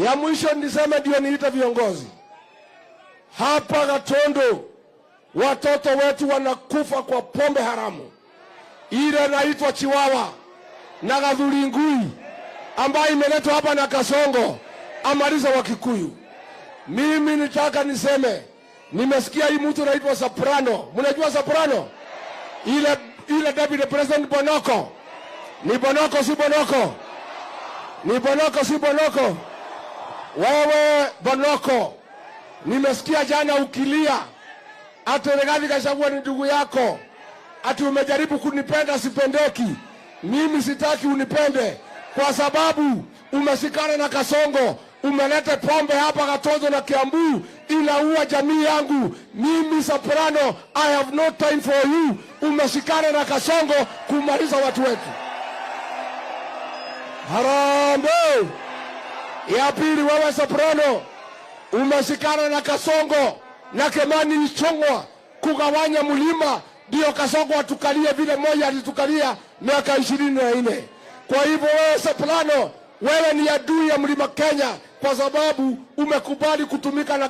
Ya mwisho niseme ndio niita viongozi. Hapa Gatondo watoto wetu wanakufa kwa pombe haramu. Ile inaitwa Chiwawa na Gathulingui ambayo imeletwa hapa na Kasongo amaliza wa Kikuyu. Mimi nitaka niseme, nimesikia hii mtu anaitwa Soprano. Mnajua Soprano? Ile Deputy President Bonoko. Ni Bonoko si Bonoko? Ni Bonoko si Bonoko? Wewe Bonoko, nimesikia jana ukilia ati Rigathi Gachagua ni ndugu yako, ati umejaribu kunipenda sipendeki. Mimi sitaki unipende kwa sababu umeshikana na Kasongo, umeleta pombe hapa Gatondo na Kiambu, inaua jamii yangu. Mimi Soprano, I have no time for you. Umeshikana na Kasongo kumaliza watu wetu. Harambee! Ya pili, wewe Soprano umeshikana na Kasongo na Kimani Ichung'wah kugawanya mlima, ndio Kasongo atukalie vile moja alitukalia miaka 24. Kwa hivyo wewe Soprano, wewe ni adui ya mlima Kenya kwa sababu umekubali kutumika na